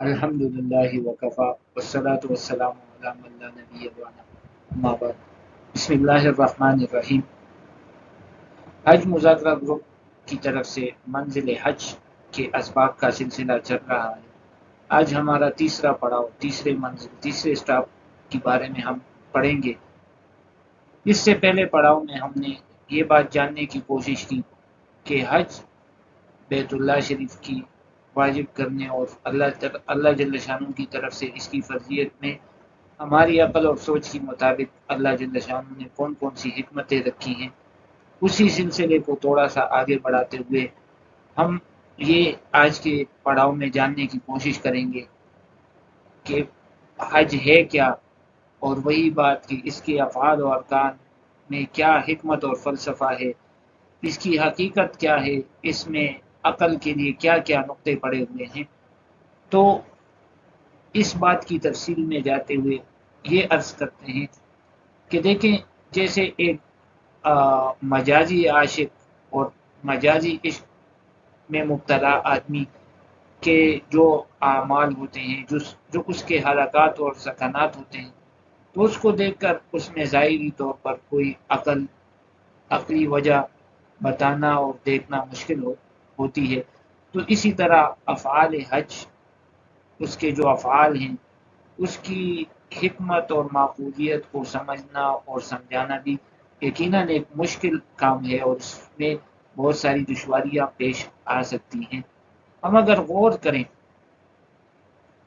الحمد للہ وکفا والصلاة والسلام علی من لا نبی بعدہ اما بعد بسم اللہ الرحمن الرحیم۔ حج مذاکرہ گروپ کی طرف سے منزل حج کے اسباق کا سلسلہ چل رہا ہے۔ آج ہمارا تیسرا پڑاؤ، تیسرے سٹاپ کے بارے میں ہم پڑھیں گے۔ اس سے پہلے پڑاؤ میں ہم نے یہ بات جاننے کی کوشش کی کہ حج بیت اللہ شریف کی واجب کرنے اور اللہ جل شانہ کی طرف سے اس کی فرضیت میں ہماری عقل اور سوچ کے مطابق اللہ جل شانہ نے کون کون سی حکمتیں رکھی ہیں، اسی سلسلے کو تھوڑا سا آگے بڑھاتے ہوئے ہم یہ آج کے پڑاؤ میں جاننے کی کوشش کریں گے کہ حج ہے کیا، اور وہی بات کہ اس کے افعال و ارکان میں کیا حکمت اور فلسفہ ہے، اس کی حقیقت کیا ہے، اس میں عقل کے لیے کیا کیا نقطے پڑے ہوئے ہیں۔ تو اس بات کی تفصیل میں جاتے ہوئے یہ عرض کرتے ہیں کہ دیکھیں، جیسے ایک مجازی عاشق اور مجازی عشق میں مبتلا آدمی کے جو اعمال ہوتے ہیں، جو اس کے حرکات اور سکنات ہوتے ہیں، تو اس کو دیکھ کر اس میں ظاہری طور پر کوئی عقلی وجہ بتانا اور دیکھنا مشکل ہوتی ہے۔ تو اسی طرح افعال حج، اس کے جو افعال ہیں، اس کی حکمت اور معقولیت کو سمجھنا اور سمجھانا بھی یقیناً ایک مشکل کام ہے، اور اس میں بہت ساری دشواریاں پیش آ سکتی ہیں۔ ہم اگر غور کریں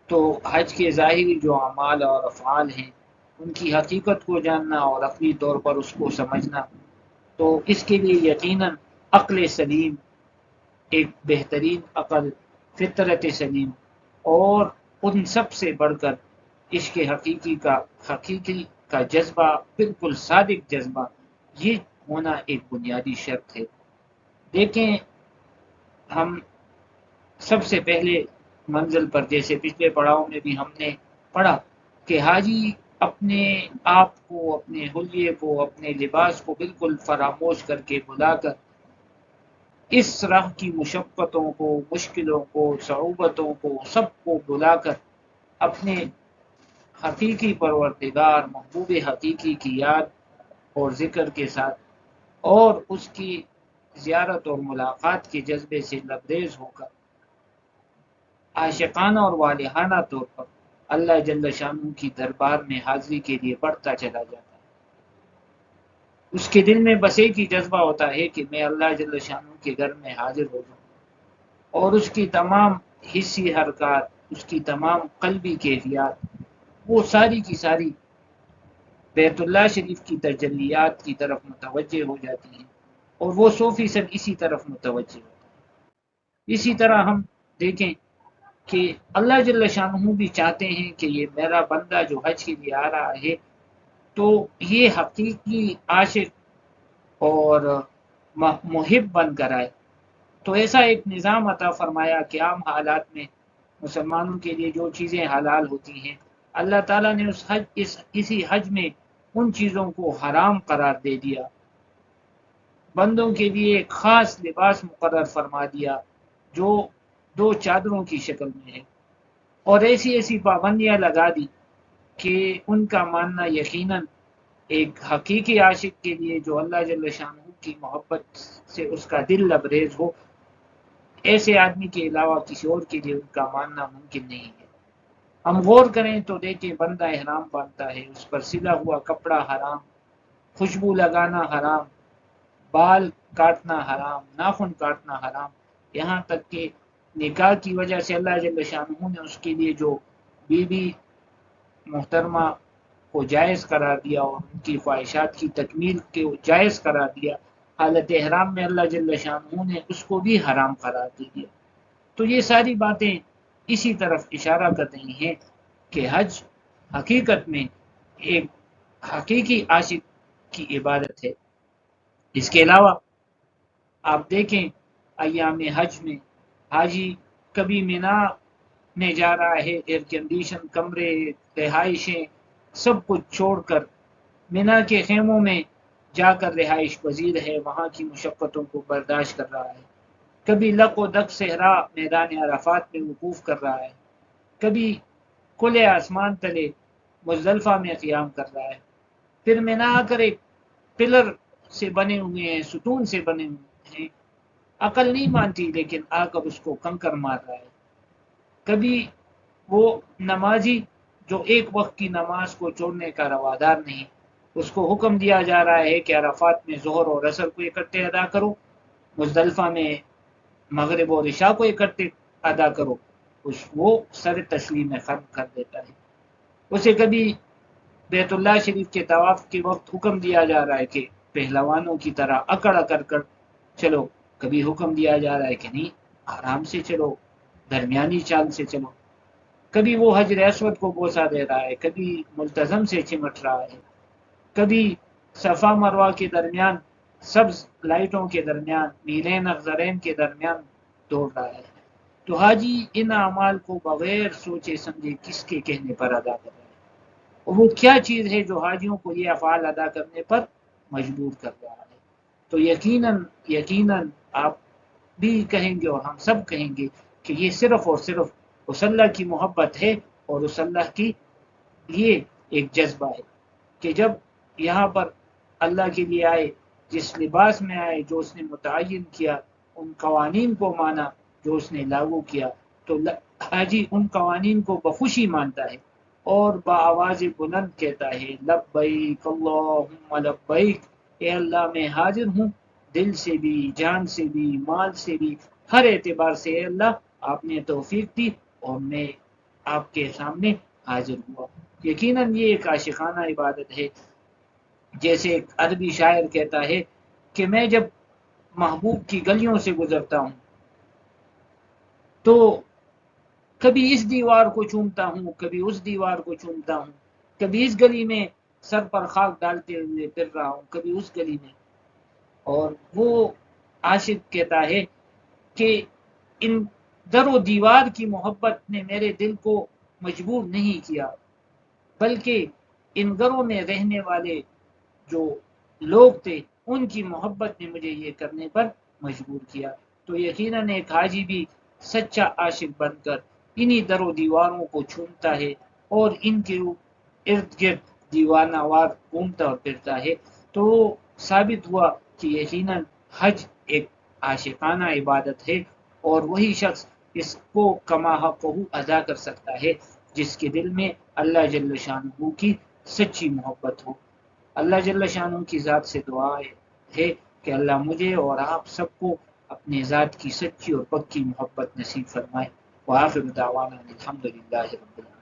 تو حج کے ظاہری جو اعمال اور افعال ہیں، ان کی حقیقت کو جاننا اور عقلی طور پر اس کو سمجھنا، تو اس کے لیے یقیناً عقل سلیم، ایک بہترین عقل، فطرت سلیم، اور ان سب سے بڑھ کر عشق حقیقی کا جذبہ، بالکل صادق جذبہ، یہ ہونا ایک بنیادی شرط ہے۔ دیکھیں، ہم سب سے پہلے منزل پر، جیسے پچھلے پڑاؤ میں بھی ہم نے پڑھا کہ حاجی اپنے آپ کو، اپنے حلیے کو، اپنے لباس کو بالکل فراموش کر کے، بلا کر اس راہ کی مشقتوں کو، مشکلوں کو، صعوبتوں کو، سب کو بلا کر اپنے حقیقی پروردگار، محبوب حقیقی کی یاد اور ذکر کے ساتھ، اور اس کی زیارت اور ملاقات کے جذبے سے لبریز ہو کر عاشقانہ اور والہانہ طور پر اللہ جل شانہ کی دربار میں حاضری کے لیے بڑھتا چلا جاتا ہے۔ اس کے دل میں بس ایک ہی جذبہ ہوتا ہے کہ میں اللہ جل شانہ کے گھر میں حاضر ہو جاؤں، اور اس کی تمام حصی حرکات، اس کی تمام قلبی کیفیات، وہ ساری کی ساری بیت اللہ شریف کی تجلیات کی طرف متوجہ ہو جاتی ہیں، اور وہ 100% اسی طرف متوجہ ہوتا ہے۔ اسی طرح ہم دیکھیں کہ اللہ جل شانہ بھی چاہتے ہیں کہ یہ میرا بندہ جو حج کے لیے آ رہا ہے، تو یہ حقیقی عاشق اور محب بن کر آئے۔ تو ایسا ایک نظام عطا فرمایا کہ عام حالات میں مسلمانوں کے لیے جو چیزیں حلال ہوتی ہیں، اللہ تعالیٰ نے اسی حج میں ان چیزوں کو حرام قرار دے دیا۔ بندوں کے لیے ایک خاص لباس مقرر فرما دیا جو 2 چادروں کی شکل میں ہے، اور ایسی پابندیاں لگا دی کہ ان کا ماننا یقیناً ایک حقیقی عاشق کے لیے جو اللہ جل شانہ کی محبت سے اس کا دل لبریز ہو، ایسے آدمی کے علاوہ کسی اور کے لیے ان کا ماننا ممکن نہیں ہے۔ ہم غور کریں تو دیکھیں، بندہ احرام باندھتا ہے، اس پر سلا ہوا کپڑا حرام، خوشبو لگانا حرام، بال کاٹنا حرام، ناخن کاٹنا حرام، یہاں تک کہ نکاح کی وجہ سے اللہ جل شانہ نے اس کے لیے جو بیوی محترمہ کو جائز قرار دیا اور ان کی خواہشات کی تکمیل کو جائز قرار دیا، حالت احرام میں اللہ جل شانہ نے اس کو بھی حرام قرار دے دیا۔ تو یہ ساری باتیں اسی طرف اشارہ کر رہی ہیں کہ حج حقیقت میں ایک حقیقی عاشق کی عبادت ہے۔ اس کے علاوہ آپ دیکھیں، ایام حج میں حاجی کبھی مینا میں جا رہا ہے، ایئر کنڈیشن کمرے، رہائشیں، سب کچھ چھوڑ کر مینا کے خیموں میں جا کر رہائش پذیر ہے، وہاں کی مشقتوں کو برداشت کر رہا ہے۔ کبھی لق و دق صحرا میدان عرفات میں وقوف کر رہا ہے، کبھی کھلے آسمان تلے مزدلفہ میں قیام کر رہا ہے، پھر مینا آ کر ایک پلر سے بنے ہوئے ہیں، ستون سے بنے ہوئے ہیں، عقل نہیں مانتی لیکن آ کر اس کو کنکر مار رہا ہے۔ کبھی وہ نمازی جو ایک وقت کی نماز کو چھوڑنے کا روادار نہیں، اس کو حکم دیا جا رہا ہے کہ عرفات میں ظہر اور عصر کو اکٹھے ادا کرو، مزدلفہ میں مغرب اور عشاء کو اکٹھے ادا کرو، وہ سر تسلیم ختم کر دیتا ہے۔ اسے کبھی بیت اللہ شریف کے طواف کے وقت حکم دیا جا رہا ہے کہ پہلوانوں کی طرح اکڑ اکڑ کر چلو، کبھی حکم دیا جا رہا ہے کہ نہیں، آرام سے چلو، درمیانی چال سے چلو۔ کبھی وہ حجر اسود کو بوسہ دے رہا ہے، کبھی ملتزم سے چمٹ رہا ہے، کبھی صفا مروہ کے درمیان سبز لائٹوں کے درمیان نیلین اخضرین کے درمیان دوڑ رہا ہے۔ تو حاجی ان اعمال کو بغیر سوچے سمجھے کس کے کہنے پر ادا کر رہا ہے، اور وہ کیا چیز ہے جو حاجیوں کو یہ افعال ادا کرنے پر مجبور کر رہا ہے؟ تو یقیناً آپ بھی کہیں گے اور ہم سب کہیں گے کہ یہ صرف اور صرف اس اللہ کی محبت ہے، اور اس اللہ کی یہ ایک جذبہ ہے کہ جب یہاں پر اللہ کے لیے آئے، جس لباس میں آئے جو اس نے متعین کیا، ان قوانین کو مانا جو اس نے لاگو کیا، تو حاجی ان قوانین کو بخوشی مانتا ہے اور بآواز بلند کہتا ہے لبیک اللہم لبیک، اے اللہ میں حاضر ہوں، دل سے بھی، جان سے بھی، مال سے بھی، ہر اعتبار سے اے اللہ آپ نے توفیق دی اور میں آپ کے سامنے حاضر ہوا۔ یقیناً یہ ایک عاشقانہ عبادت ہے۔ جیسے ایک عربی شاعر کہتا ہے کہ میں جب محبوب کی گلیوں سے گزرتا ہوں تو کبھی اس دیوار کو چومتا ہوں، کبھی اس دیوار کو چومتا ہوں، کبھی اس گلی میں سر پر خاک ڈالتے ہوئے پھر رہا ہوں، کبھی اس گلی میں۔ اور وہ عاشق کہتا ہے کہ ان در و دیوار کی محبت نے میرے دل کو مجبور نہیں کیا، بلکہ ان گھروں میں رہنے والے جو لوگ تھے ان کی محبت نے مجھے یہ کرنے پر مجبور کیا۔ تو یقیناً ایک حاجی بھی سچا عاشق بن کر انہی در و دیواروں کو چھومتا ہے اور ان کے ارد گرد دیوانہ وار گھومتا اور پھرتا ہے۔ تو ثابت ہوا کہ یقیناً حج ایک عاشقانہ عبادت ہے، اور وہی شخص اس کو کما حقہ ادا کر سکتا ہے جس کے دل میں اللہ جل شانہ کی سچی محبت ہو۔ اللہ جل شانہ کی ذات سے دعا ہے کہ اللہ مجھے اور آپ سب کو اپنے ذات کی سچی اور پکی محبت نصیب فرمائے۔ وآخر دعوانا الحمدللہ رب العالمین۔